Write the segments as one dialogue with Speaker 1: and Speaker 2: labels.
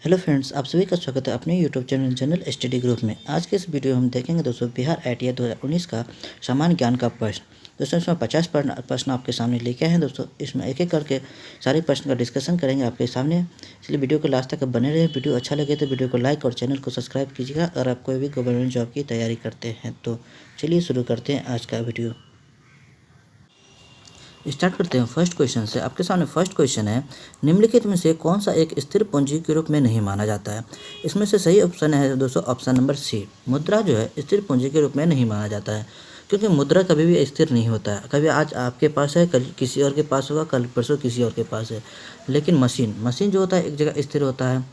Speaker 1: Hello friends, आप सभी का स्वागत है अपने YouTube channel general study group में। आज के इस वीडियो में हम देखेंगे दोस्तों बिहार आईटीआई 2019 का सामान्य ज्ञान का प्रश्न। दोस्तों इसमें 50 प्रश्न आपके सामने लेके आए हैं। दोस्तों इसमें एक एक करके सारे प्रश्न का डिस्कशन करेंगे आपके सामने, इसलिए वीडियो को लास्ट तक बने रहे। वीडियो अच्छा लगे तो वीडियो को लाइक और चैनल को सब्सक्राइब कीजिएगा। अगर आप कोई भी गवर्नमेंट जॉब की तैयारी करते हैं तो चलिए शुरू करते हैं आज का वीडियो। स्टार्ट करते हैं फर्स्ट क्वेश्चन से। आपके सामने फर्स्ट क्वेश्चन है, निम्नलिखित में से कौन सा एक स्थिर पूंजी के रूप में नहीं माना जाता है। इसमें से सही ऑप्शन है दोस्तों ऑप्शन नंबर सी। मुद्रा जो है स्थिर पूंजी के रूप में नहीं माना जाता है, क्योंकि मुद्रा कभी भी स्थिर नहीं होता है। कभी आज आपके पास है, कल किसी और के पास होगा, कल परसों किसी और के पास है। लेकिन मशीन जो होता है एक जगह स्थिर होता है।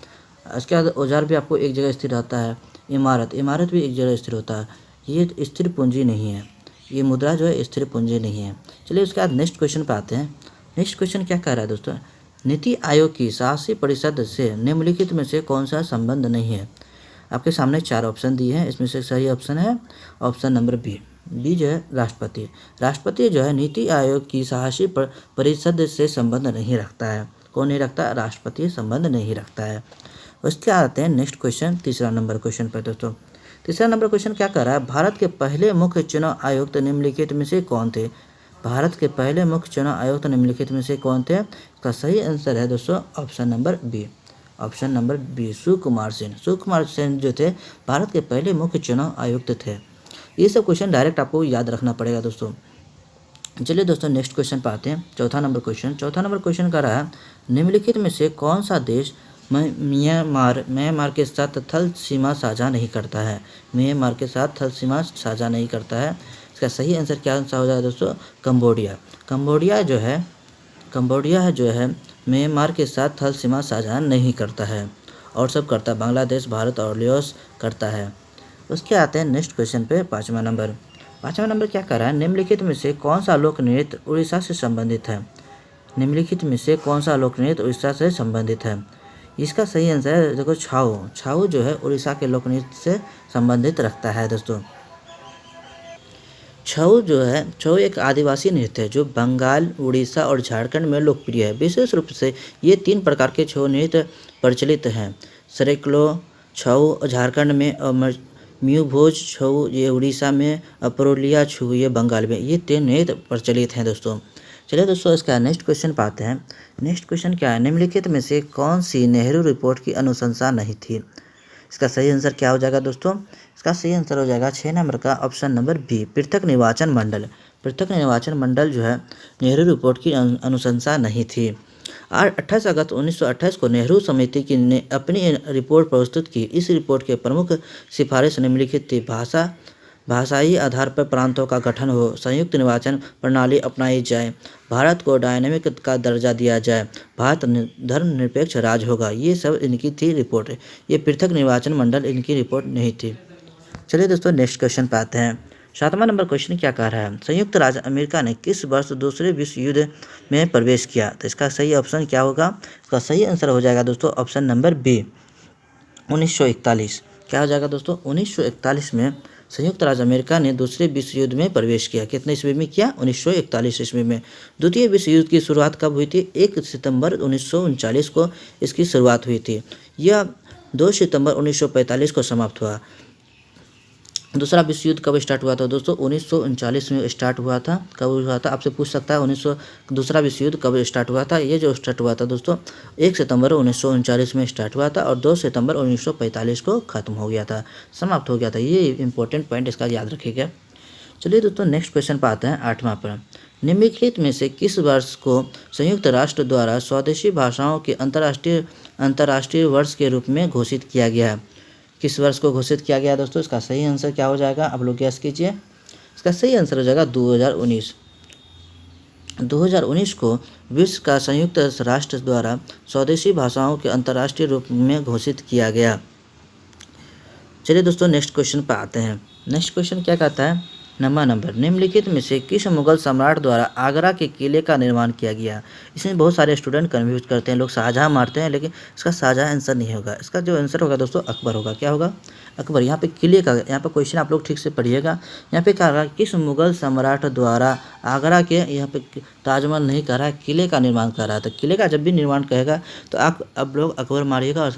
Speaker 1: उसके बाद औजार भी आपको एक जगह स्थिर रहता है। इमारत भी एक जगह स्थिर होता है। ये स्थिर पूंजी नहीं है, ये मुद्रा जो है स्थिर पूंजी नहीं है। चलिए उसके बाद नेक्स्ट क्वेश्चन पे आते हैं। नेक्स्ट क्वेश्चन क्या कह रहा है दोस्तों, नीति आयोग की शासी परिषद से निम्नलिखित में से कौन सा संबंध नहीं है। आपके सामने 4 ऑप्शन दिए हैं, इसमें से सही ऑप्शन है ऑप्शन नंबर बी जो है राष्ट्रपति जो है नीति आयोग की शासी परिषद से संबंध नहीं रखता है। कौन नहीं रखता? राष्ट्रपति संबंध नहीं रखता है। उसके आते हैं नेक्स्ट क्वेश्चन, तीसरा नंबर क्वेश्चन पर दोस्तों। तीसरा नंबर क्वेश्चन क्या कर रहा है, भारत के पहले मुख्य चुनाव आयुक्त निम्नलिखित में से कौन थे। भारत के पहले मुख्य चुनाव आयुक्त निम्नलिखित में से कौन थे। इसका सही आंसर है दोस्तों option number B Sukumar Sen जो थे भारत के पहले मुख्य चुनाव आयुक्त थे। ये सब क्वेश्चन डायरेक्ट आपको याद रखना पड़ेगा दोस्तों। चलिए दोस्तों नेक्स्ट क्वेश्चन पे आते हैं। चौथा नंबर क्वेश्चन कर रहा है, निम्नलिखित में से कौन सा देश म्यांमार के साथ थल सीमा साझा नहीं करता है। म्यांमार के साथ थल सीमा साझा नहीं करता है। इसका सही आंसर क्या सा हो जाएगा दोस्तों, कंबोडिया जो है म्यांमार के साथ थल सीमा साझा नहीं करता है, और सब करता है बांग्लादेश, भारत और लाओस करता है। उसके आते हैं नेक्स्ट क्वेश्चन पे। पाँचवा नंबर क्या कर रहा है, निम्नलिखित में से कौन सा लोक नृत्य उड़ीसा से संबंधित है। निम्नलिखित में से कौन सा लोक नृत्य उड़ीसा से संबंधित है। इसका सही आंसर है देखो छाऊ जो है उड़ीसा के लोक नृत्य से संबंधित रखता है दोस्तों। छऊ एक आदिवासी नृत्य है जो बंगाल, उड़ीसा और झारखंड में लोकप्रिय है। विशेष रूप से ये 3 प्रकार के छऊ नृत्य प्रचलित हैं। सरेकलो छऊ झारखंड में और म्यूभोज छऊ ये उड़ीसा में, पुरुलिया छऊ ये बंगाल में। ये 3 नृत्य प्रचलित हैं दोस्तों। चलिए दोस्तों इसका नेक्स्ट क्वेश्चन पे आते हैं। नेक्स्ट क्वेश्चन क्या है, निम्नलिखित में से कौन सी नेहरू रिपोर्ट की अनुशंसा नहीं थी। इसका सही आंसर क्या हो जाएगा दोस्तों, इसका सही आंसर हो जाएगा 6 नंबर का ऑप्शन नंबर बी पृथक निर्वाचन मंडल जो है नेहरू रिपोर्ट की अनुशंसा नहीं थी। 28 अगस्त 1928 को नेहरू समिति की ने अपनी रिपोर्ट प्रस्तुत की। इस रिपोर्ट के प्रमुख सिफारिश निम्नलिखित थी, भाषाई आधार पर प्रांतों का गठन हो, संयुक्त निर्वाचन प्रणाली अपनाई जाए, भारत को डायनेमिक का दर्जा दिया जाए, भारत धर्मनिरपेक्ष राज्य होगा। ये सब इनकी थी रिपोर्ट। ये पृथक निर्वाचन मंडल इनकी रिपोर्ट नहीं थी। चलिए दोस्तों नेक्स्ट क्वेश्चन पे आते हैं। 7वां नंबर क्वेश्चन क्या कह रहा है, संयुक्त राज्य अमेरिका ने किस वर्ष दूसरे विश्व युद्ध में प्रवेश किया। तो इसका सही ऑप्शन क्या होगा, इसका सही आंसर हो जाएगा दोस्तों ऑप्शन नंबर बी 1941। क्या हो जाएगा दोस्तों, 1941 में संयुक्त राज्य अमेरिका ने दूसरे विश्व युद्ध में प्रवेश किया। कितने ईस्वी में किया, 1941 ईस्वी में। द्वितीय विश्व युद्ध की शुरुआत कब हुई थी, 1 सितंबर 1939 को इसकी शुरुआत हुई थी। यह 2 सितंबर 1945 को समाप्त हुआ। दूसरा विश्व युद्ध कब स्टार्ट हुआ था दोस्तों, 1939 में स्टार्ट हुआ था। कब हुआ था, आपसे पूछ सकता है दूसरा विश्व युद्ध कब स्टार्ट हुआ था। ये जो स्टार्ट हुआ था दोस्तों 1 सितंबर 1939 में स्टार्ट हुआ था, और 2 सितंबर 1945 को खत्म हो गया था, समाप्त हो गया था। ये इंपॉर्टेंट पॉइंट इसका याद रखिएगा। चलिए दोस्तों नेक्स्ट क्वेश्चन पर आते हैं। 8वां पर, निम्नलिखित में से किस वर्ष को संयुक्त राष्ट्र द्वारा स्वदेशी भाषाओं के अंतर्राष्ट्रीय वर्ष के रूप में घोषित किया गया है। किस वर्ष को घोषित किया गया दोस्तों, इसका सही आंसर क्या हो जाएगा, आप लोग गैस कीजिए। इसका सही आंसर हो जाएगा 2019 को विश्व का संयुक्त राष्ट्र द्वारा स्वदेशी भाषाओं के अंतर्राष्ट्रीय रूप में घोषित किया गया। चलिए दोस्तों नेक्स्ट क्वेश्चन पर आते हैं। नेक्स्ट क्वेश्चन क्या कहता है, नंबर निम्नलिखित में से किस मुगल सम्राट द्वारा आगरा के किले का निर्माण किया गया? इसमें बहुत सारे स्टूडेंट कन्फ्यूज करते हैं, लोग शाहजहाँ मारते हैं, लेकिन इसका शाहजहाँ आंसर नहीं होगा। इसका जो आंसर होगा दोस्तों अकबर होगा। क्या होगा? अकबर। यहाँ पे किले का, यहाँ पे क्वेश्चन आप लोग ठीक से पढ़िएगा। यहाँ पे कहा किस मुगल सम्राट द्वारा आगरा के, यहाँ पे ताजमहल नहीं कह रहा है, किले का निर्माण कर रहा था। किले का जब भी निर्माण कहेगा तो आप अब लोग अकबर मारिएगा, और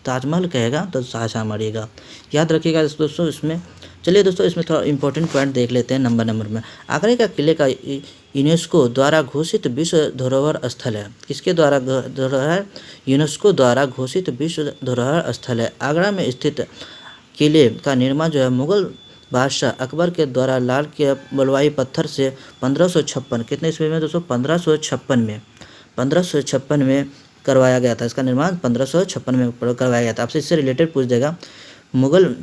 Speaker 1: ताजमहल कहेगा तो शाहजहाँ मारिएगा। याद रखिएगा दोस्तों इसमें। चलिए दोस्तों, इसमें थोड़ा इंपॉर्टेंट पॉइंट देख लेते हैं। नंबर में आगरा का किले का यूनेस्को द्वारा घोषित विश्व धरोहर स्थल है। किसके द्वारा धरोहर? यूनेस्को द्वारा घोषित विश्व धरोहर स्थल है। आगरा में स्थित किले का निर्माण जो है मुगल बादशाह अकबर के द्वारा लाल के बलुआई पत्थर से 1556 कितने ईस्वी में दोस्तों? 1556 में करवाया गया था। इसका निर्माण 1556 में करवाया गया था। आपसे इससे रिलेटेड पूछ देगा, मुगल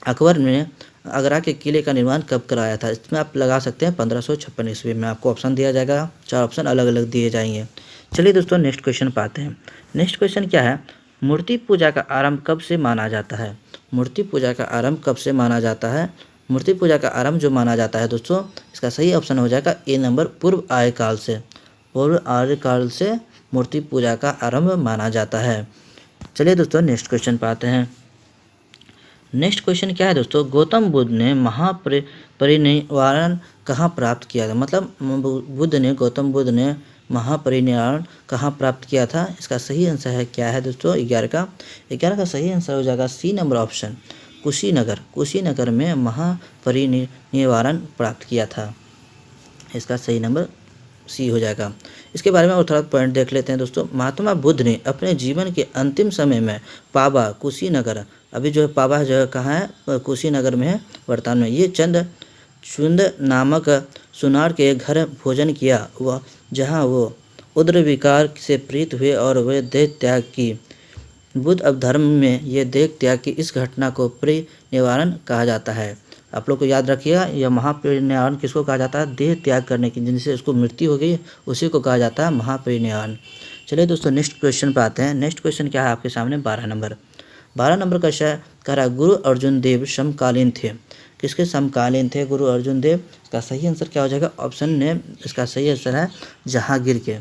Speaker 1: अकबर ने आगरा के किले का निर्माण कब कराया था? इसमें आप लगा सकते हैं 1556 ईस्वी में। आपको ऑप्शन दिया जाएगा, 4 ऑप्शन अलग अलग दिए जाएंगे। चलिए दोस्तों, नेक्स्ट क्वेश्चन पे आते हैं। नेक्स्ट क्वेश्चन क्या है? मूर्ति पूजा का आरंभ कब से माना जाता है? मूर्ति पूजा का आरंभ कब से माना जाता है? मूर्ति पूजा का आरंभ जो माना जाता है दोस्तों, इसका सही ऑप्शन हो जाएगा ए नंबर, पूर्व आर्यकाल से। पूर्व आर्यकाल से मूर्ति पूजा का आरंभ माना जाता है। चलिए दोस्तों, नेक्स्ट क्वेश्चन पे आते हैं। नेक्स्ट क्वेश्चन क्या है दोस्तों? गौतम बुद्ध ने महापरिनिर्वाण कहाँ प्राप्त किया था? मतलब गौतम बुद्ध ने महापरिनिर्वाण कहाँ प्राप्त किया था? इसका सही आंसर है क्या है दोस्तों? 11 का सही आंसर हो जाएगा सी नंबर ऑप्शन, कुशीनगर में महापरिनिर्वाण प्राप्त किया था। इसका सही नंबर सी हो जाएगा। इसके बारे में और थोड़ा पॉइंट देख लेते हैं दोस्तों। महात्मा बुद्ध ने अपने जीवन के अंतिम समय में पाबा, कुशीनगर, अभी जो है पाबा जो है कहाँ है? कुशीनगर में है वर्तमान में। ये चुंद नामक सुनार के घर भोजन किया, वह जहाँ वो उग्र विकार से प्रीत हुए और वे देह त्याग की। बुद्ध अब धर्म में ये देह त्याग की इस घटना को परिनिर्वाण कहा जाता है। आप लोग को याद रखिएगा, यह महापरिनिर्वाण किसको कहा जाता है? देह त्याग करने की, जिनसे उसको मृत्यु हो गई, उसी को कहा जाता है महापरिनिर्वाण। चलिए दोस्तों, नेक्स्ट क्वेश्चन पे आते हैं। नेक्स्ट क्वेश्चन क्या है आपके सामने? 12 नंबर का कह रहा गुरु अर्जुन देव समकालीन थे। किसके समकालीन थे गुरु अर्जुन देव? इसका सही आंसर क्या हो जाएगा? ऑप्शन ने इसका सही आंसर है जहांगीर के।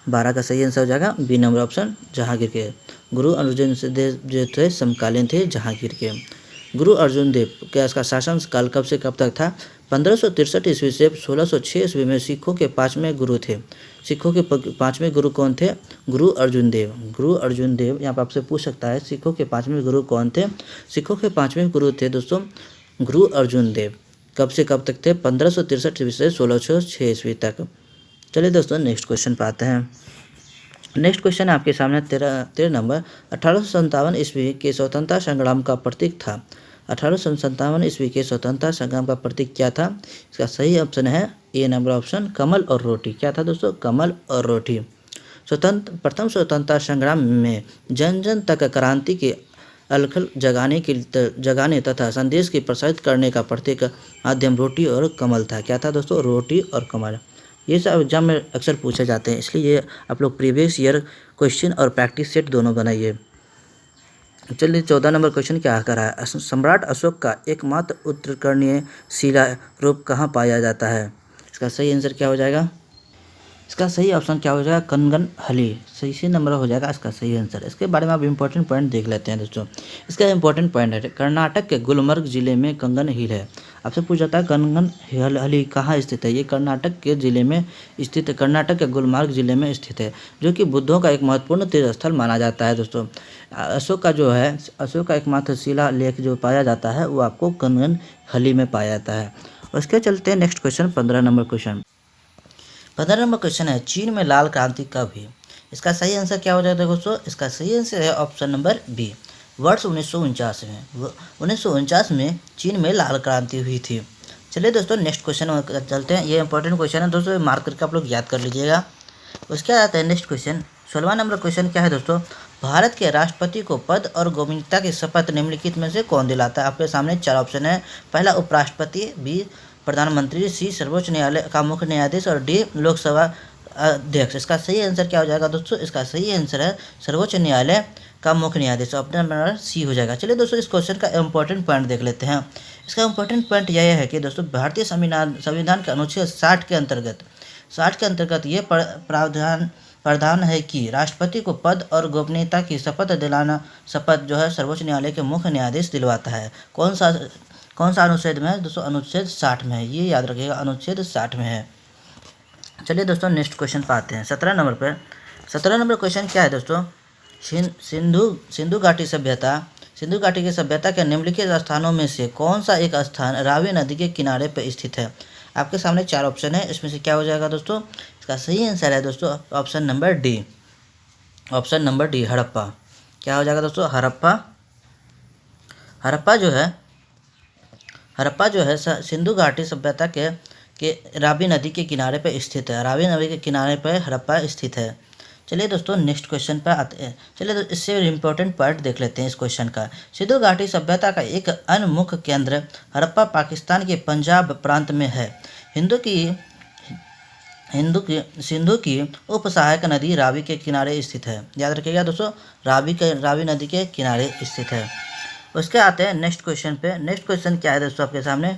Speaker 1: 12 का सही आंसर हो जाएगा बी नंबर ऑप्शन, जहांगीर के। गुरु अर्जुन देव जो थे समकालीन थे जहांगीर के। गुरु अर्जुन देव का इसका शासन काल कब से कब तक था? 1563 ईस्वी से 1606 ईस्वी में सिखों के 5वें गुरु थे। सिखों के 5वें गुरु कौन थे? गुरु अर्जुन देव। यहाँ पर आपसे पूछ सकता है सिखों के 5वें गुरु कौन थे? सिखों के 5वें गुरु थे दोस्तों गुरु अर्जुन देव। कब से कब तक थे? 1563 ईस्वी से 1606 ईस्वी तक। चलिए दोस्तों, नेक्स्ट क्वेश्चन पे आते हैं। नेक्स्ट क्वेश्चन आपके सामने 13 नंबर 1857 ईस्वी के स्वतंत्रता संग्राम का प्रतीक था। 1857 ईस्वी के स्वतंत्रता संग्राम का प्रतीक क्या था? इसका सही ऑप्शन है ए नंबर ऑप्शन, कमल और रोटी। क्या था दोस्तों? कमल और रोटी। प्रथम स्वतंत्रता संग्राम में जन जन तक क्रांति के अलखल जगाने तथा संदेश की प्रसारित करने का प्रतीक माध्यम रोटी और कमल था। क्या था दोस्तों? रोटी और कमल। ये सब एग्जाम में अक्सर पूछे जाते हैं, इसलिए ये आप लोग प्रीवियस ईयर क्वेश्चन और प्रैक्टिस सेट दोनों बनाइए। चलिए 14 नंबर क्वेश्चन क्या कर रहा है? सम्राट अशोक का एकमात्र उत्कर्णीय शिला रूप कहाँ पाया जाता है? इसका सही आंसर क्या हो जाएगा? इसका सही ऑप्शन क्या हो जाएगा? कंगन हली। सही नंबर हो जाएगा इसका सही आंसर। इसके बारे में आप इंपॉर्टेंट पॉइंट देख लेते हैं दोस्तों। इसका इंपॉर्टेंट पॉइंट है कर्नाटक के गुलमर्ग जिले में कंगन हिल है। आपसे पूछ जाता है कंगन हली कहाँ स्थित है? ये कर्नाटक के जिले में स्थित, कर्नाटक के गुलमर्ग जिले में स्थित है, जो कि बुद्धों का एक महत्वपूर्ण तीर्थ स्थल माना जाता है दोस्तों। अशोक का एकमात्र शिला लेख जो पाया जाता है वो आपको कंगन हली में पाया जाता है। उसके चलते हैं next question 15 number question. 15 number question है चीन में लाल क्रांति कब हुई? इसका सही आंसर क्या हो जाएगा दोस्तों? इसका सही आंसर है ऑप्शन नंबर बी, वर्ष 1949 में। 1949 में चीन में लाल क्रांति हुई थी। चलिए दोस्तों, नेक्स्ट क्वेश्चन चलते हैं। ये इंपॉर्टेंट क्वेश्चन है दोस्तों, मार्क करके आप लोग याद कर लीजिएगा। उसके बाद आता है नेक्स्ट क्वेश्चन। 16वां नंबर क्वेश्चन क्या है दोस्तों? भारत के राष्ट्रपति को पद और गोपनीयता की शपथ निम्नलिखित में से कौन दिलाता है? आपके सामने 4 ऑप्शन है। पहला उपराष्ट्रपति, बी प्रधानमंत्री, सी सर्वोच्च न्यायालय का मुख्य न्यायाधीश और डी लोकसभा अध्यक्ष। इसका सही आंसर क्या हो जाएगा दोस्तों? इसका सही आंसर है सर्वोच्च न्यायालय का मुख्य न्यायाधीश। ऑप्शन नंबर सी हो जाएगा। चलिए दोस्तों, इस क्वेश्चन का इंपॉर्टेंट पॉइंट देख लेते हैं। इसका इंपॉर्टेंट पॉइंट यह है कि दोस्तों भारतीय संविधान के अनुच्छेद 60 के अंतर्गत ये प्रावधान है कि राष्ट्रपति को पद और गोपनीयता की शपथ जो है सर्वोच्च न्यायालय के मुख्य न्यायाधीश दिलवाता है। कौन सा अनुच्छेद में है दोस्तों? अनुच्छेद 60 में है। ये याद रखिएगा, अनुच्छेद 60 में है। चलिए दोस्तों, नेक्स्ट क्वेश्चन पर आते हैं। 17 नंबर पर 17 नंबर क्वेश्चन क्या है दोस्तों? सिंधु घाटी की सभ्यता के निम्नलिखित स्थानों में से कौन सा एक स्थान रावी नदी के किनारे पर स्थित है? आपके सामने 4 ऑप्शन है, इसमें से क्या हो जाएगा दोस्तों? इसका सही आंसर है दोस्तों option number D. Option number D, Harappa. क्या हो जाएगा दोस्तों? हड़प्पा जो है सिंधु घाटी सभ्यता के रावी नदी के किनारे पर स्थित है। रावी नदी के किनारे पर हड़प्पा स्थित है। चलिए दोस्तों, नेक्स्ट क्वेश्चन पर आते हैं। चलिए तो इससे इम्पोर्टेंट पॉइंट देख लेते हैं इस क्वेश्चन का। सिंधु घाटी सभ्यता का एक अन्य मुख्य केंद्र हड़प्पा पाकिस्तान के पंजाब प्रांत में है। सिंधु की उपसहायक नदी रावी के किनारे स्थित है। याद रखिएगा दोस्तों, रावी नदी के किनारे स्थित है। उसके आते हैं नेक्स्ट क्वेश्चन पे। नेक्स्ट क्वेश्चन क्या है दोस्तों आपके सामने?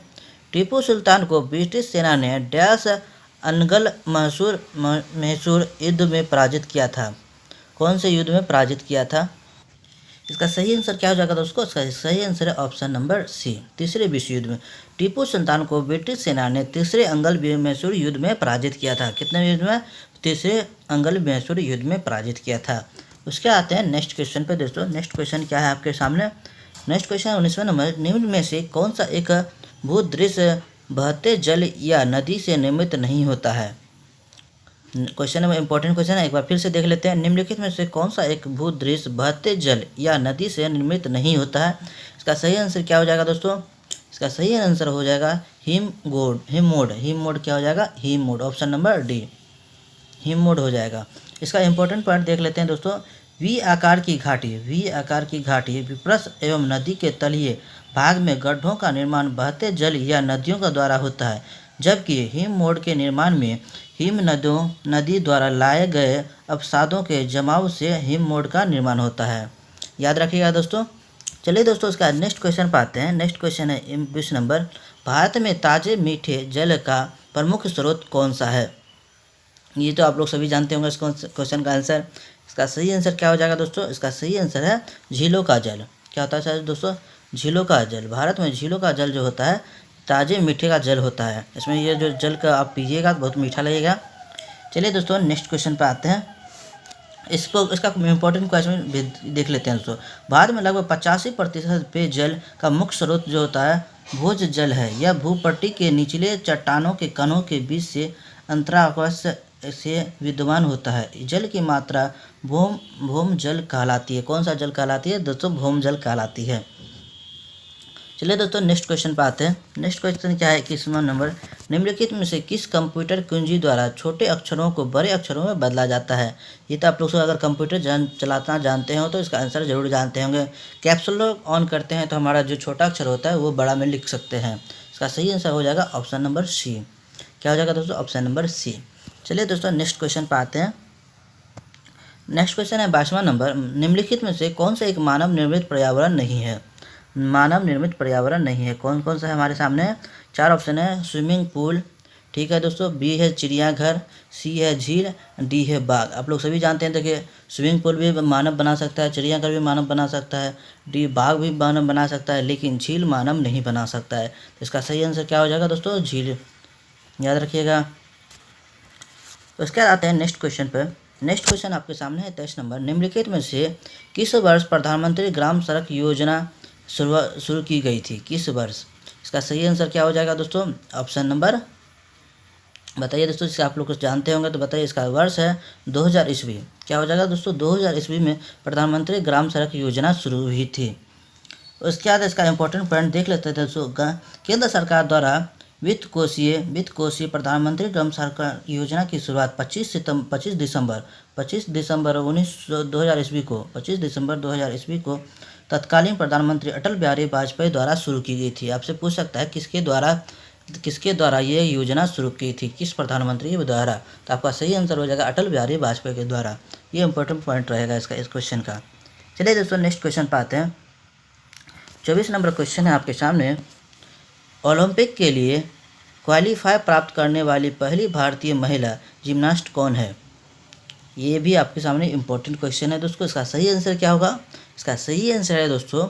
Speaker 1: टीपू सुल्तान को ब्रिटिश सेना ने डैश अनगल मैसूर युद्ध में पराजित किया था। कौन से युद्ध में पराजित किया था? इसका सही आंसर क्या हो जाएगा दोस्तों? इसका सही आंसर है ऑप्शन नंबर सी, तीसरे विश्व युद्ध में। टीपू सुल्तान को ब्रिटिश सेना ने तीसरे अंगल मैसूर युद्ध में पराजित किया था। कितने युद्ध में? तीसरे अंगल मैसूर युद्ध में पराजित किया था। उसके आते हैं नेक्स्ट क्वेश्चन पे दोस्तों। नेक्स्ट क्वेश्चन क्या है आपके सामने? नेक्स्ट क्वेश्चन 19वां नंबर, निम्न में से कौन सा एक भूदृश्य बहते जल या नदी से निर्मित नहीं होता है? क्वेश्चन में इंपॉर्टेंट क्वेश्चन है, एक बार फिर से देख लेते हैं। निम्नलिखित में से कौन सा एक भूदृश्य बहते जल या नदी से निर्मित नहीं होता है? इसका सही आंसर क्या हो जाएगा दोस्तों? इसका सही आंसर हो जाएगा हिममोड। क्या हो जाएगा? हिममोड। ऑप्शन नंबर डी, हिममोड हो जाएगा। इसका इंपॉर्टेंट पॉइंट देख लेते हैं दोस्तों। वी आकार की घाटी विप्रस्थ एवं नदी के तलीय भाग में गड्ढों का निर्माण बहते जल या नदियों का द्वारा होता है, जबकि हिममोड के निर्माण में नदी द्वारा लाए गए अवसादों के जमाव से हिममोड का निर्माण होता है। याद रखिएगा दोस्तों। चलिए दोस्तों, इसका नेक्स्ट क्वेश्चन पर आते हैं। नेक्स्ट क्वेश्चन है 20 नंबर, भारत में ताज़े मीठे जल का प्रमुख स्रोत कौन सा है? ये तो आप लोग सभी जानते होंगे इस क्वेश्चन का आंसर। इसका सही आंसर क्या हो जाएगा दोस्तों? इसका सही आंसर है झीलों का जल। क्या होता है दोस्तों? झीलों का जल। भारत में झीलों का जल जो होता है ताज़े मीठे का जल होता है। इसमें ये जो जल का आप पीजिएगा बहुत मीठा लगेगा। चलिए दोस्तों, नेक्स्ट क्वेश्चन पर आते हैं। इसका इंपॉर्टेंट क्वेश्चन भी देख लेते हैं दोस्तों। भारत में लगभग 85% पेयजल का मुख्य स्रोत जो होता है भोज जल है। यह भूपट्टी के निचले चट्टानों के कणों के बीच से अंतरावकाश से विद्यमान होता है। जल की मात्रा भौम जल कहलाती है। कौन सा जल कहलाती है दोस्तों? भौम जल कहलाती है। चलिए दोस्तों, नेक्स्ट क्वेश्चन पर आते हैं। नेक्स्ट क्वेश्चन क्या है? 21वां नंबर, निम्नलिखित में से किस कंप्यूटर कुंजी द्वारा छोटे अक्षरों को बड़े अक्षरों में बदला जाता है? ये तो आप लोग अगर कंप्यूटर चलाना जानते हो तो इसका आंसर जरूर जानते होंगे। कैप्सूल ऑन करते हैं तो हमारा जो छोटा अक्षर होता है वो बड़ा में लिख सकते हैं। इसका सही आंसर हो जाएगा ऑप्शन नंबर सी। क्या हो जाएगा दोस्तों? Option number C. चलिए दोस्तों, नेक्स्ट क्वेश्चन पर आते हैं। नेक्स्ट क्वेश्चन है 22वां नंबर, निम्नलिखित में से कौन सा एक मानव निर्मित पर्यावरण नहीं है? मानव निर्मित पर्यावरण नहीं है। कौन कौन सा है हमारे सामने? 4 ऑप्शन है। स्विमिंग पूल, ठीक है दोस्तों, बी है चिड़ियाघर, सी है झील, डी है बाग। आप लोग सभी जानते हैं देखिए, स्विमिंग पूल भी मानव बना सकता है, चिड़ियाघर भी मानव बना सकता है, डी बाग भी मानव बना सकता है, लेकिन झील मानव नहीं बना सकता है। तो इसका सही आंसर क्या हो जाएगा दोस्तों? झील। याद रखिएगा। उसके बाद आते हैं नेक्स्ट क्वेश्चन पर। नेक्स्ट क्वेश्चन आपके सामने है 23 नंबर, निम्नलिखित में से किस वर्ष प्रधानमंत्री ग्राम सड़क योजना शुरू की गई थी? किस वर्ष? इसका सही आंसर क्या हो जाएगा दोस्तों? ऑप्शन नंबर बताइए दोस्तों, इसका आप लोग कुछ जानते होंगे तो बताइए। इसका वर्ष है 2000 ईस्वी। क्या हो जाएगा दोस्तों? 2000 ईस्वी में प्रधानमंत्री ग्राम सड़क योजना शुरू हुई थी। उसके बाद इसका इंपॉर्टेंट पॉइंट देख लेते थे दोस्तों। केंद्र सरकार द्वारा वित्त कोषीय प्रधानमंत्री ग्राम सड़क योजना की शुरुआत 25 दिसंबर 2000 ईस्वी को तत्कालीन प्रधानमंत्री अटल बिहारी वाजपेयी द्वारा शुरू की गई थी। आपसे पूछ सकता है किसके द्वारा किसके द्वारा ये योजना शुरू की थी, किस प्रधानमंत्री द्वारा? तो आपका सही आंसर हो जाएगा अटल बिहारी वाजपेयी के द्वारा। ये इंपॉर्टेंट पॉइंट रहेगा इसका, इस क्वेश्चन का। चलिए दोस्तों नेक्स्ट क्वेश्चन पे आते हैं। 24 नंबर क्वेश्चन है आपके सामने। ओलंपिक के लिए क्वालीफाई प्राप्त करने वाली पहली भारतीय महिला जिम्नास्ट कौन है? ये भी आपके सामने इम्पोर्टेंट क्वेश्चन है दोस्तों। इसका सही आंसर क्या होगा? इसका सही आंसर है दोस्तों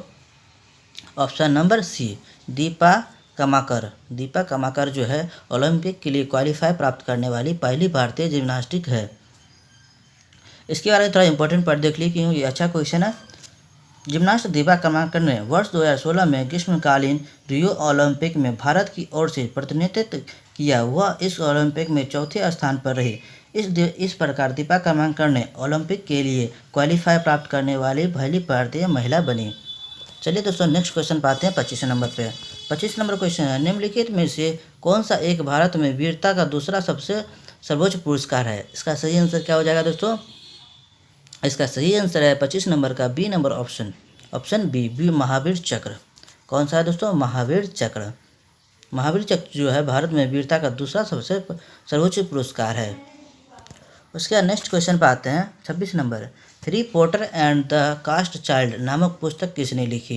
Speaker 1: ऑप्शन नंबर सी, दीपा कमाकर। दीपा कमाकर जो है ओलंपिक के लिए क्वालीफाई प्राप्त करने वाली पहली भारतीय जिम्नास्टिक है। इसके बारे में थोड़ा इंपॉर्टेंट पॉइंट देख लीजिए क्योंकि ये अच्छा क्वेश्चन है। जिम्नास्ट दीपा कमाकर ने वर्ष 2016 में ग्रीष्मकालीन रियो ओलंपिक में भारत की ओर से प्रतिनिधित्व किया। वह इस ओलंपिक में चौथे स्थान पर रही। इस प्रकार दीपा कमाकर ने ओलंपिक के लिए क्वालीफाई प्राप्त करने वाली पहली भारतीय महिला बनी। चलिए दोस्तों नेक्स्ट क्वेश्चन पाते हैं 25 नंबर पे। 25 नंबर क्वेश्चन है, निम्नलिखित में से कौन सा एक भारत में वीरता का दूसरा सबसे सर्वोच्च पुरस्कार है? इसका सही आंसर क्या हो जाएगा दोस्तों? इसका सही आंसर है 25 नंबर का B number option, option B Mahavir Chakra. कौन सा है दोस्तों? महावीर चक्र। महावीर चक्र जो है भारत में वीरता का दूसरा सबसे सर्वोच्च पुरस्कार है। उसके बाद नेक्स्ट क्वेश्चन पे आते हैं 26 नंबर। Harry Potter and the cursed child नामक पुस्तक किसने लिखी?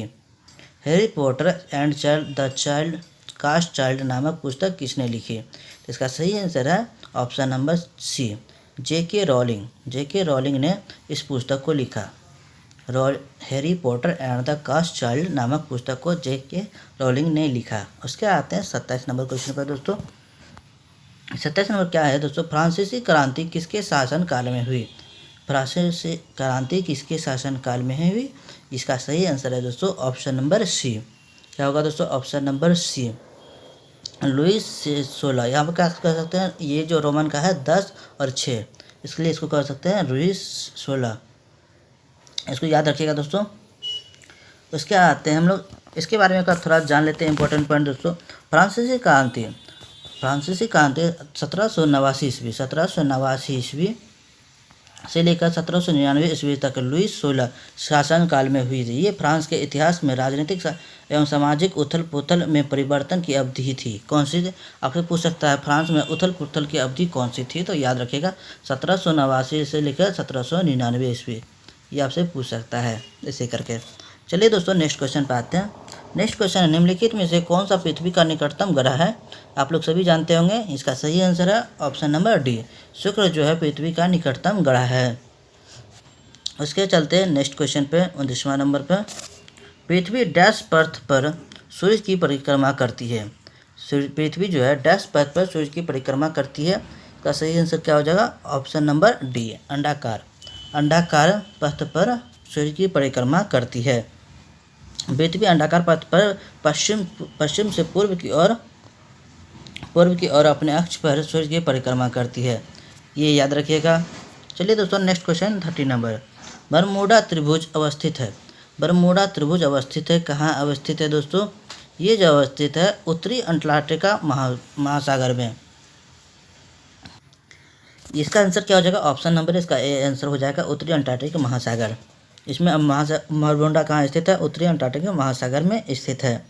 Speaker 1: Harry Potter and the child cursed child नामक पुस्तक किसने लिखी? तो इसका सही आंसर है option number C, J.K. Rowling. J.K. Rowling ने इस पुस्तक को लिखा। Harry Potter and the cursed child नामक पुस्तक को J.K. रॉलिंग ने लिखा। उसके आते हैं 27 नंबर क्वेश्चन पर दोस्तों। 27 नंबर क्या है दोस्तों? फ्रांसीसी क्रांति किसके शासन काल में हुई? फ्रांसीसी क्रांति किसके शासन काल में हुई? इसका सही आंसर है दोस्तों ऑप्शन नंबर सी। क्या होगा दोस्तों? Option number C, Louis 16। यहाँ पर क्या कर सकते हैं? ये जो रोमन का है 10 और 6, इसके लिए इसको कर सकते हैं लुईस 16। इसको याद रखिएगा दोस्तों। उसके आते हैं हम लोग इसके बारे में थोड़ा जान लेते हैं इंपॉर्टेंट पॉइंट दोस्तों। फ्रांसीसी क्रांति 1789 ईस्वी, 1789 ईस्वी से लेकर 1799 ईस्वी तक लुईस 16 शासनकाल में हुई थी। ये फ्रांस के इतिहास में राजनीतिक एवं सामाजिक उथल पुथल में परिवर्तन की अवधि थी। कौन सी? आपसे पूछ सकता है फ्रांस में उथल पुथल की अवधि कौन सी थी? तो याद रखिएगा 1789 से लेकर 1799 ईस्वी, ये आपसे पूछ सकता है ऐसे करके। चलिए दोस्तों नेक्स्ट क्वेश्चन पे आते हैं। नेक्स्ट क्वेश्चन है, निम्नलिखित में से कौन सा पृथ्वी का निकटतम ग्रह है? आप लोग सभी जानते होंगे। इसका सही आंसर है ऑप्शन नंबर डी, शुक्र जो है पृथ्वी का निकटतम ग्रह है। उसके चलते हैं नेक्स्ट क्वेश्चन पे 29वां नंबर पर। पृथ्वी डैश पथ पर सूर्य की परिक्रमा करती है। पृथ्वी जो है डैश पथ पर सूर्य की परिक्रमा करती है। इसका सही आंसर क्या हो जाएगा? ऑप्शन नंबर डी, अंडाकार। अंडाकार पथ पर सूर्य की परिक्रमा करती है। पृथ्वी अंडाकार पथ पर पश्चिम से पूर्व की ओर अपने अक्ष पर सूर्य की परिक्रमा करती है। ये याद रखिएगा। चलिए दोस्तों नेक्स्ट क्वेश्चन 30 नंबर। बरमूडा त्रिभुज अवस्थित है। बरमूडा त्रिभुज अवस्थित है, कहाँ अवस्थित है दोस्तों? ये जो अवस्थित है उत्तरी अंटार्कटिका महासागर में। इसका आंसर क्या हो जाएगा? ऑप्शन नंबर इसका ए आंसर हो जाएगा उत्तरी अंटार्कटिक महासागर। इसमें बरमूडा कहाँ स्थित है? उत्तरी अंटार्कटिक महासागर में स्थित है।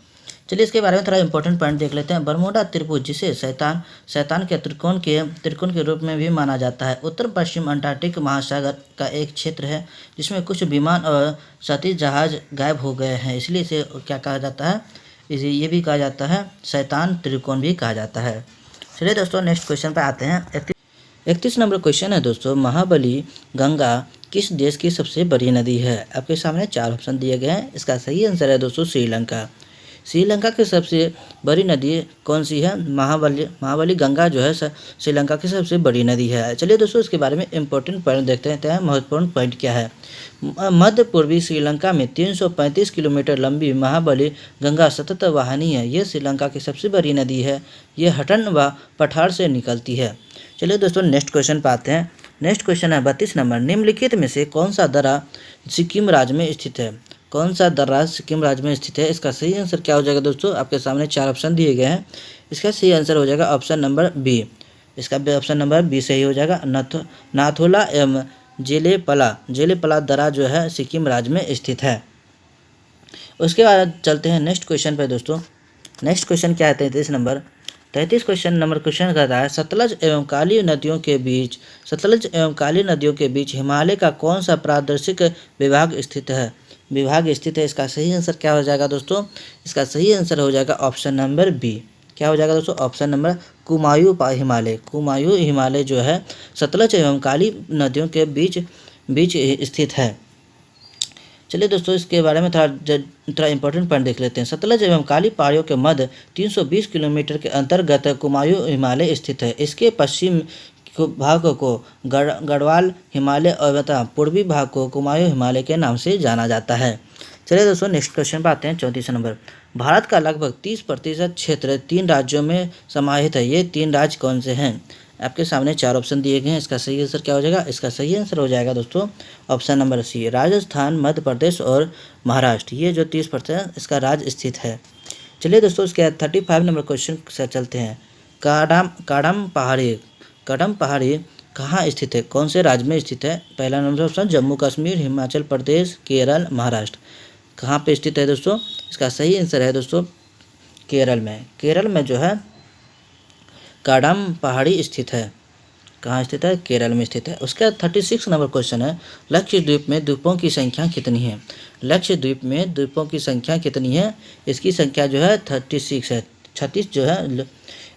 Speaker 1: चलिए इसके बारे में थोड़ा इंपॉर्टेंट पॉइंट देख लेते हैं। बरमूडा त्रिभुज जिसे शैतान के त्रिकोण के रूप में भी माना जाता है, उत्तर पश्चिम अंटार्कटिक महासागर का एक क्षेत्र है जिसमें कुछ विमान और सतही जहाज गायब हो गए हैं, इसलिए इसे क्या कहा जाता है? इसे ये भी कहा जाता है शैतान त्रिकोण भी कहा जाता है। चलिए दोस्तों नेक्स्ट क्वेश्चन पे आते हैं। 31 नंबर क्वेश्चन है दोस्तों, महाबली गंगा किस देश की सबसे बड़ी नदी है? आपके सामने 4 ऑप्शन दिए गए हैं। इसका सही आंसर है दोस्तों श्रीलंका। श्रीलंका की सबसे बड़ी नदी कौन सी है? महाबली गंगा जो है श्रीलंका की सबसे बड़ी नदी है। चलिए दोस्तों इसके बारे में इंपॉर्टेंट पॉइंट देखते हैं। महत्वपूर्ण पॉइंट क्या है? मध्य पूर्वी श्रीलंका में 335 किलोमीटर लंबी महाबली गंगा सतत वाहिनी है। ये श्रीलंका की सबसे बड़ी नदी है। ये हटन व पठार से निकलती है। चलिए दोस्तों नेक्स्ट क्वेश्चन पे आते हैं। नेक्स्ट क्वेश्चन है 32 नंबर। निम्नलिखित में से कौन सा दर्रा सिक्किम राज्य में स्थित है? कौन सा दर्रा सिक्किम राज्य में स्थित है? इसका सही आंसर क्या हो जाएगा दोस्तों? आपके सामने 4 ऑप्शन दिए गए हैं। इसका सही आंसर हो जाएगा ऑप्शन नंबर बी। इसका ऑप्शन नंबर बी सही हो जाएगा। नाथुला एवं जेलेपला दर्रा जो है सिक्किम राज्य में स्थित है। उसके बाद चलते हैं नेक्स्ट क्वेश्चन पर दोस्तों। नेक्स्ट क्वेश्चन क्या है 33 नंबर। 33 क्वेश्चन नंबर क्वेश्चन कहता है सतलज एवं काली नदियों के बीच हिमालय का कौन सा प्रादेशिक विभाग स्थित है? इसका सही आंसर क्या हो जाएगा दोस्तों? इसका सही आंसर हो जाएगा ऑप्शन नंबर बी। क्या हो जाएगा दोस्तों? ऑप्शन नंबर कुमायूं हिमालय जो है सतलज एवं काली नदियों के बीच स्थित है। चलिए दोस्तों, इसके बारे में थोड़ा इंपॉर्टेंट पॉइंट देख लेते हैं। सतलज एवं काली पहाड़ियों के मध्य 320 किलोमीटर के अंतर्गत कुमायूं हिमालय स्थित है। इसके पश्चिम भाग को गढ़वाल हिमालय और पूर्वी भाग को कुमायूं हिमालय के नाम से जाना जाता है। चलिए दोस्तों, नेक्स्ट क्वेश्चन पर आते हैं। 34 नंबर, भारत का लगभग 30% क्षेत्र 3 राज्यों में समाहित है। ये 3 राज्य कौन से हैं? आपके सामने 4 ऑप्शन दिए गए हैं। इसका सही आंसर क्या हो जाएगा? इसका सही आंसर हो जाएगा दोस्तों ऑप्शन नंबर सी, राजस्थान, मध्य प्रदेश और महाराष्ट्र। ये जो 30% इसका राज्य स्थित है। चलिए दोस्तों, इसके 35 नंबर क्वेश्चन से चलते हैं। काडम पहाड़ी कहाँ स्थित है? कौन से राज्य में स्थित है? पहला नंबर ऑप्शन जम्मू कश्मीर, हिमाचल प्रदेश, केरल, महाराष्ट्र। कहाँ पे स्थित है दोस्तों? इसका सही आंसर है दोस्तों केरल में। केरल में जो है काडम पहाड़ी स्थित है। कहाँ स्थित है? केरल में स्थित है। उसका 36 नंबर क्वेश्चन है लक्षद्वीप में द्वीपों की संख्या कितनी है? लक्षद्वीप में द्वीपों की संख्या कितनी है? इसकी संख्या जो है 36 है। 36 जो है,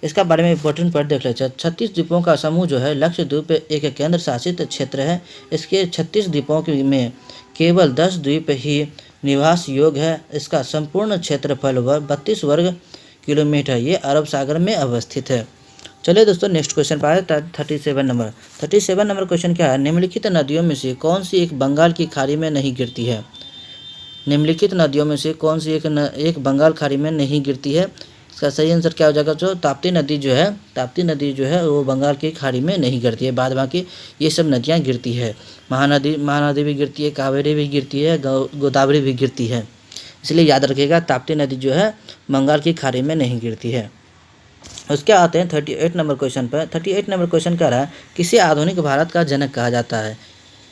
Speaker 1: इसका बारे में इंपॉर्टेंट पॉइंट देख लेते हैं। 36 द्वीपों का समूह जो है लक्षद्वीप एक केंद्र शासित क्षेत्र है। इसके 36 द्वीपों में केवल 10 द्वीप ही निवास योग्य है। इसका संपूर्ण क्षेत्रफल 32 वर्ग किलोमीटर, ये अरब सागर में अवस्थित है। चलिए दोस्तों, नेक्स्ट क्वेश्चन पर आए 37 नंबर क्वेश्चन क्या है? निम्नलिखित नदियों में से कौन सी एक बंगाल की खाड़ी में नहीं गिरती है? निम्नलिखित नदियों में से कौन सी एक बंगाल खाड़ी में नहीं गिरती है? इसका सही आंसर क्या हो जाएगा? जो ताप्ती नदी जो है वो बंगाल की खाड़ी में नहीं गिरती है। बाद बाकी ये सब नदियाँ गिरती है। महानदी भी गिरती है, कावेरी भी गिरती है, गोदावरी भी गिरती है। इसलिए याद रखिएगा ताप्ती नदी जो है बंगाल की खाड़ी में नहीं गिरती है। उसके आते हैं 38 नंबर क्वेश्चन पर। 38 नंबर क्वेश्चन कह रहा है किसे आधुनिक भारत का जनक कहा जाता है?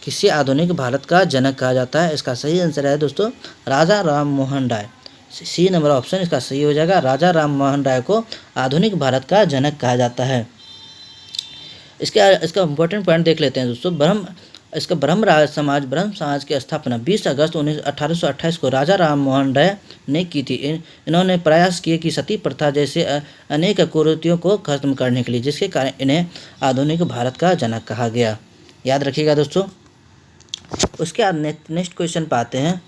Speaker 1: किसे आधुनिक भारत का जनक कहा जाता है? इसका सही आंसर है दोस्तों राजा राम मोहन राय। सी नंबर ऑप्शन इसका सही हो जाएगा। राजा राम मोहन राय को आधुनिक भारत का जनक कहा जाता है। इसका इम्पोर्टेंट पॉइंट देख लेते हैं दोस्तों। ब्रह्म समाज की स्थापना 20 अगस्त 1828 को राजा राम मोहन राय ने की थी। इन्होंने प्रयास किए कि सती प्रथा जैसे अनेक कुरीतियों को खत्म करने के लिए, जिसके कारण इन्हें आधुनिक भारत का जनक कहा गया। याद रखिएगा दोस्तों। उसके बाद नेक्स्ट क्वेश्चन पे आते हैं।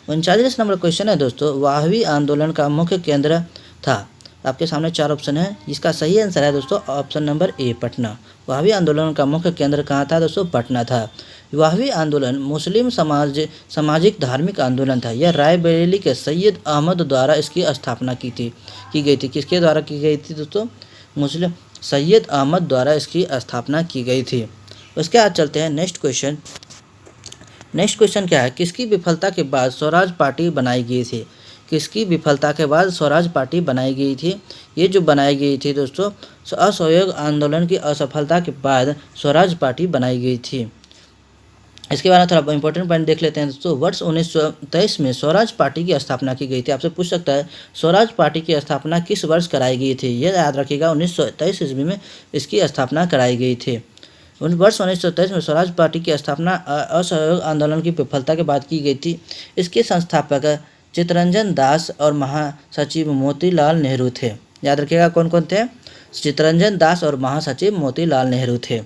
Speaker 1: 39 नंबर क्वेश्चन है दोस्तों, वाहवी आंदोलन का मुख्य केंद्र था। आपके सामने 4 ऑप्शन है। इसका सही आंसर है दोस्तों ऑप्शन नंबर ए, पटना। वाहवी आंदोलन का मुख्य केंद्र कहाँ था दोस्तों? पटना था। वाहवी आंदोलन मुस्लिम सामाजिक धार्मिक आंदोलन था। यह रायबरेली के सैयद अहमद द्वारा इसकी स्थापना की गई थी। किसके द्वारा की गई थी दोस्तों? मुस्लिम सैयद अहमद द्वारा इसकी स्थापना की गई थी। उसके बाद चलते हैं नेक्स्ट क्वेश्चन क्या है? किसकी विफलता के बाद स्वराज पार्टी बनाई गई थी? किसकी विफलता के बाद स्वराज पार्टी बनाई गई थी? ये जो बनाई गई थी दोस्तों असहयोग आंदोलन की असफलता के बाद स्वराज पार्टी बनाई गई थी। इसके बारे में थोड़ा इंपॉर्टेंट पॉइंट देख लेते हैं दोस्तों। वर्ष 1923 में स्वराज पार्टी की स्थापना की गई थी। आपसे पूछ सकता है स्वराज पार्टी की स्थापना किस वर्ष कराई गई थी? ये याद रखिएगा 1923 ईस्वी में इसकी स्थापना कराई गई थी। वर्ष 1923 में स्वराज पार्टी की स्थापना असहयोग आंदोलन की विफलता के बाद की गई थी। इसके संस्थापक चित्तरंजन दास और महासचिव मोतीलाल नेहरू थे। याद रखिएगा कौन कौन थे? चित्तरंजन दास और महासचिव मोतीलाल नेहरू थे।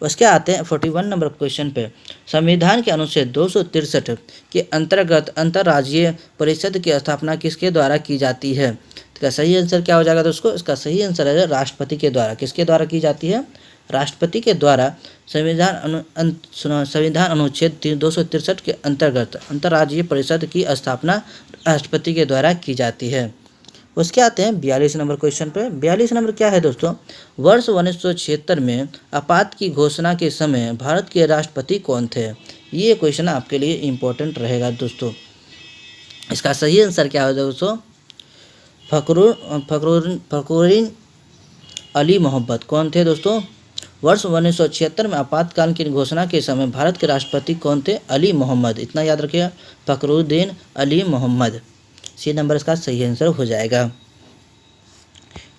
Speaker 1: उसके आते हैं 41 नंबर क्वेश्चन पे। संविधान के अनुच्छेद 263 के अंतर्गत अंतर्राज्यीय परिषद की स्थापना किसके द्वारा की जाती है? इसका सही आंसर क्या हो जाएगा दोस्तों? इसका सही आंसर है राष्ट्रपति के द्वारा। किसके द्वारा की जाती है? राष्ट्रपति के द्वारा संविधान अनुच्छेद 263 के अंतर्गत अंतर्राज्यीय परिषद की स्थापना राष्ट्रपति के द्वारा की जाती है। उसके आते हैं 42 नंबर क्वेश्चन पे। 42 नंबर क्या है दोस्तों? वर्ष 1976 में आपात की घोषणा के समय भारत के राष्ट्रपति कौन थे? ये क्वेश्चन आपके लिए इम्पोर्टेंट रहेगा दोस्तों। इसका सही आंसर क्या है दोस्तों? फखरुद्दीन अली मोहम्मद। कौन थे दोस्तों? वर्ष 1976 में आपातकाल की घोषणा के समय भारत के राष्ट्रपति कौन थे? अली मोहम्मद। इतना याद रखिएगा, फखरुद्दीन अली मोहम्मद। सी नंबर इसका सही आंसर हो जाएगा।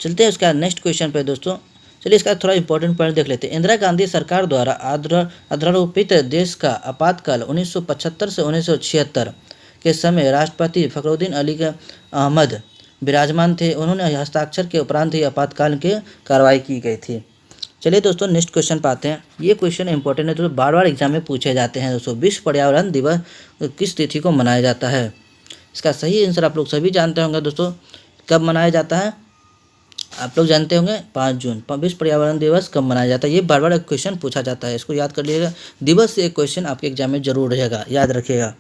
Speaker 1: चलते हैं इसका नेक्स्ट क्वेश्चन पे दोस्तों। चलिए इसका थोड़ा इंपॉर्टेंट पॉइंट देख लेते हैं। इंदिरा गांधी सरकार द्वारा अध्यारोपित देश का आपातकाल 1975 से 1976 के समय राष्ट्रपति फखरुद्दीन अली अहमद विराजमान थे। उन्होंने हस्ताक्षर के उपरांत ही आपातकाल की कार्रवाई की गई थी। चलिए दोस्तों नेक्स्ट क्वेश्चन पे आते हैं। ये क्वेश्चन इंपॉर्टेंट है दोस्तों, बार बार एग्जाम में पूछे जाते हैं दोस्तों। विश्व पर्यावरण दिवस किस तिथि को मनाया जाता है? इसका सही आंसर आप लोग सभी जानते होंगे दोस्तों। कब मनाया जाता है आप लोग जानते होंगे? 5 जून। विश्व पर्यावरण दिवस कब मनाया जाता है? ये बार बार एक क्वेश्चन पूछा जाता है, इसको याद कर लीजिएगा। दिवस से एक क्वेश्चन आपके एग्जाम में जरूर रहेगा, याद रखिएगा।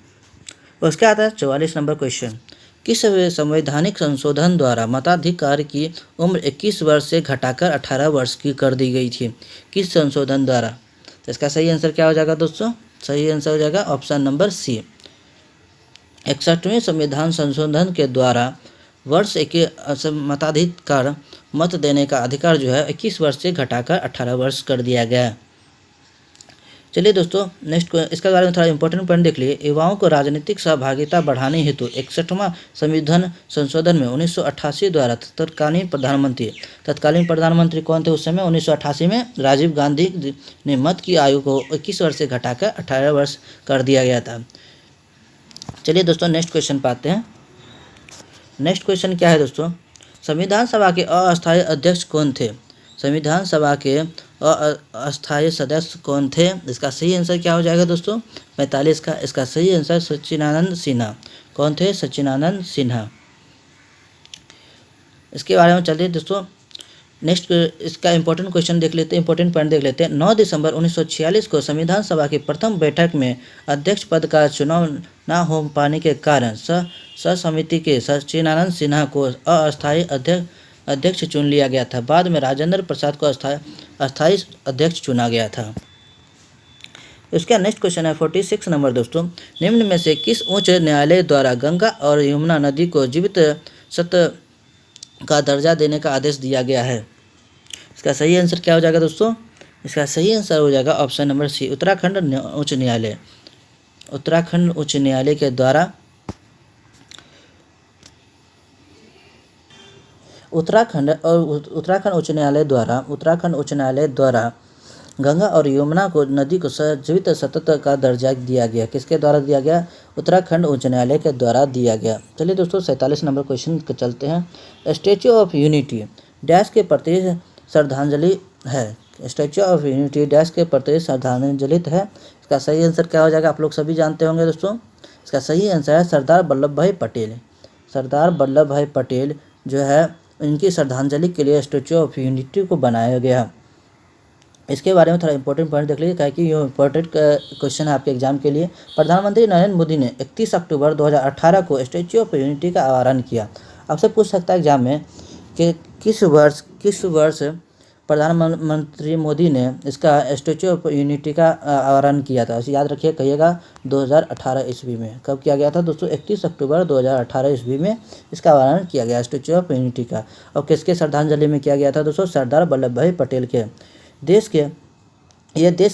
Speaker 1: उसके आता है 44 नंबर क्वेश्चन। किस संवैधानिक संशोधन द्वारा मताधिकार की उम्र 21 वर्ष से घटाकर 18 वर्ष की कर दी गई थी? किस संशोधन द्वारा? तो इसका सही आंसर क्या हो जाएगा दोस्तों? सही आंसर हो जाएगा ऑप्शन नंबर सी। 61वें संविधान संशोधन के द्वारा वर्ष मताधिकार मत देने का अधिकार जो है 21 वर्ष से घटाकर 18 वर्ष कर दिया गया। चलिए दोस्तों नेक्स्ट इसके बारे में थोड़ा इंपॉर्टेंट पॉइंट देख लीजिए। युवाओं को राजनीतिक सहभागिता बढ़ाने हेतु 61वां संविधान संशोधन में 1988 द्वारा तत्कालीन प्रधानमंत्री कौन थे उस समय? 1988 में राजीव गांधी ने मत की आयु को 21 वर्ष से घटाकर 18 वर्ष कर दिया गया था। चलिए दोस्तों नेक्स्ट क्वेश्चन पे आते हैं। नेक्स्ट क्वेश्चन क्या है दोस्तों? संविधान सभा के अस्थायी अध्यक्ष कौन थे? संविधान सभा के अस्थायी सदस्य कौन थे? इसका सही आंसर क्या हो जाएगा दोस्तों? 45 का। इसका सही आंसर सच्चिदानंद सिन्हा। कौन थे? सच्चिदानंद सिन्हा। इसके बारे में चलिए दोस्तों नेक्स्ट इसका इंपॉर्टेंट क्वेश्चन देख लेते हैं, इंपॉर्टेंट पॉइंट देख लेते हैं। 9 दिसंबर 1946 को संविधान सभा की प्रथम बैठक में अध्यक्ष पद का चुनाव न हो पाने के कारण समिति के सच्चिदानंद सिन्हा को अस्थायी अध्यक्ष चुन लिया गया था। बाद में राजेंद्र प्रसाद को अस्थायी अध्यक्ष चुना गया था। इसका नेक्स्ट क्वेश्चन है 46 नंबर दोस्तों। निम्न में से किस उच्च न्यायालय द्वारा गंगा और यमुना नदी को जीवित सत्य का दर्जा देने का आदेश दिया गया है? इसका सही आंसर क्या हो जाएगा दोस्तों? इसका सही आंसर हो जाएगा ऑप्शन नंबर सी, उत्तराखंड उच्च न्यायालय। उत्तराखंड उच्च न्यायालय के द्वारा उत्तराखंड उच्च न्यायालय द्वारा गंगा और यमुना को नदी को जीवित सतत का दर्जा दिया गया। किसके द्वारा दिया गया? उत्तराखंड उच्च न्यायालय के द्वारा दिया गया। चलिए दोस्तों 47 नंबर क्वेश्चन पे चलते हैं। स्टैच्यू ऑफ यूनिटी डैश के प्रति श्रद्धांजलि है? स्टैच्यू ऑफ यूनिटी डैश के प्रति श्रद्धांजलित है? इसका सही आंसर क्या हो जाएगा? आप लोग सभी जानते होंगे दोस्तों। इसका सही आंसर है सरदार वल्लभ भाई पटेल। सरदार वल्लभ भाई पटेल जो है इनकी श्रद्धांजलि के लिए स्टैच्यू ऑफ यूनिटी को बनाया गया। इसके बारे में थोड़ा इंपॉर्टेंट पॉइंट देख लीजिए, क्या कि ये इंपॉर्टेंट क्वेश्चन है आपके एग्जाम के लिए। प्रधानमंत्री नरेंद्र मोदी ने 31 अक्टूबर 2018 को स्टैच्यू ऑफ यूनिटी का अनावरण किया। आपसे पूछ सकता है एग्जाम में कि किस वर्ष प्रधानमंत्री मोदी ने इसका स्टैच्यू ऑफ यूनिटी का अनावरण किया था? याद रखिए, कहिएगा 2018 ईस्वी में। कब किया गया था दोस्तों? 31 अक्टूबर 2018 ईस्वी में इसका अनावरण किया गया स्टैच्यू ऑफ यूनिटी का। और किसके श्रद्धांजलि में किया गया था दोस्तों? सरदार वल्लभ भाई पटेल के। देश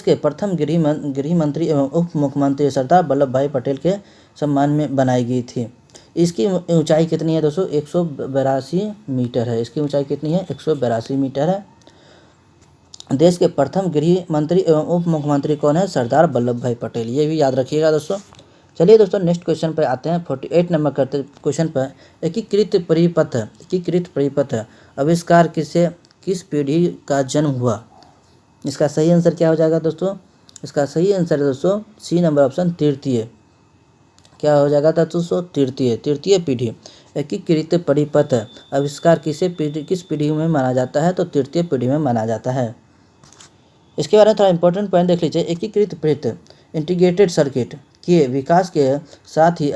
Speaker 1: के प्रथम गृह मंत्री एवं उप मुख्यमंत्री सरदार वल्लभ भाई पटेल के सम्मान में बनाई गई थी। इसकी ऊंचाई कितनी है दोस्तों? 182 मीटर है। इसकी ऊंचाई कितनी है? 182 मीटर है। देश के प्रथम गृह मंत्री एवं उप मुख्यमंत्री कौन है? सरदार वल्लभ भाई पटेल। ये भी याद रखिएगा दोस्तों। चलिए दोस्तों नेक्स्ट क्वेश्चन पर आते हैं। 48 नंबर करते क्वेश्चन पर एकीकृत परिपथ आविष्कार किस पीढ़ी का जन्म हुआ? इसका सही आंसर क्या हो जाएगा दोस्तों? इसका सही आंसर है दोस्तों सी नंबर ऑप्शन, तृतीय। क्या हो जाएगा दोस्तों? तृतीय पीढ़ी। एकीकृत परिपथ आविष्कार किस पीढ़ी में माना जाता है? तो तृतीय पीढ़ी में माना जाता है। इसके बारे में थोड़ा इंपॉर्टेंट पॉइंट देख लीजिए। एकीकृत परिपथ इंटीग्रेटेड सर्किट के विकास के साथ ही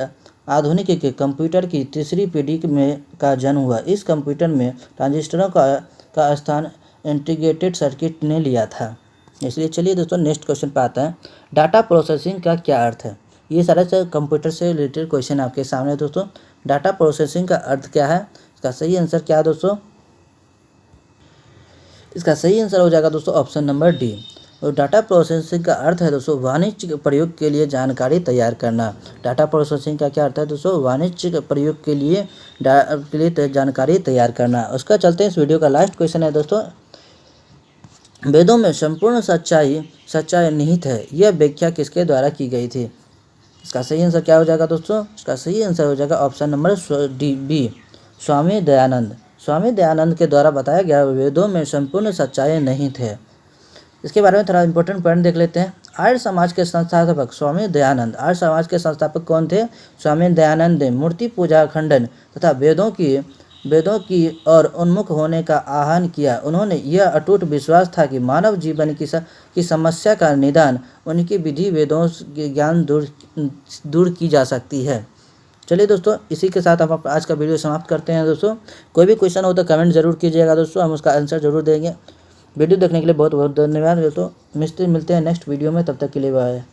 Speaker 1: आधुनिक कंप्यूटर की तीसरी पीढ़ी में का जन्म हुआ। इस कंप्यूटर में ट्रांजिस्टरों का स्थान इंटीग्रेटेड सर्किट ने लिया था। इसलिए चलिए दोस्तों नेक्स्ट क्वेश्चन पे आता है। डाटा प्रोसेसिंग का क्या अर्थ है? ये सारे कंप्यूटर से रिलेटेड क्वेश्चन आपके सामने है दोस्तों। डाटा प्रोसेसिंग का अर्थ क्या है? इसका सही आंसर क्या है दोस्तों? इसका सही आंसर हो जाएगा दोस्तों ऑप्शन नंबर डी, तो डाटा प्रोसेसिंग का अर्थ है दोस्तों वाणिज्यिक प्रयोग के लिए जानकारी तैयार करना। डाटा प्रोसेसिंग का क्या अर्थ है दोस्तों? वाणिज्यिक प्रयोग के लिए जानकारी तैयार करना। उसका चलते हैं इस वीडियो का लास्ट क्वेश्चन है दोस्तों, वेदों में संपूर्ण सच्चाई निहित है, यह व्याख्या किसके द्वारा की गई थी? इसका सही आंसर क्या हो जाएगा दोस्तों? इसका सही आंसर हो जाएगा option number B, Swami Dayanand. Swami Dayanand के द्वारा बताया गया वेदों में संपूर्ण सच्चाई निहित है। इसके बारे में थोड़ा इंपॉर्टेंट पॉइंट देख लेते हैं। आर्य समाज के संस्थापक स्वामी दयानंद। आर्य समाज के संस्थापक कौन थे? स्वामी दयानंद ने मूर्ति पूजा खंडन तथा वेदों की ओर उन्मुख होने का आह्वान किया। उन्होंने यह अटूट विश्वास था कि मानव जीवन की समस्या का निदान उनकी विधि वेदों के ज्ञान दूर की जा सकती है। चलिए दोस्तों, इसी के साथ हम आज का वीडियो समाप्त करते हैं दोस्तों। कोई भी क्वेश्चन हो तो कमेंट जरूर कीजिएगा दोस्तों, हम उसका आंसर जरूर देंगे। वीडियो देखने के लिए बहुत बहुत धन्यवाद दोस्तों। मिलते हैं नेक्स्ट वीडियो में, तब तक के लिए बाय।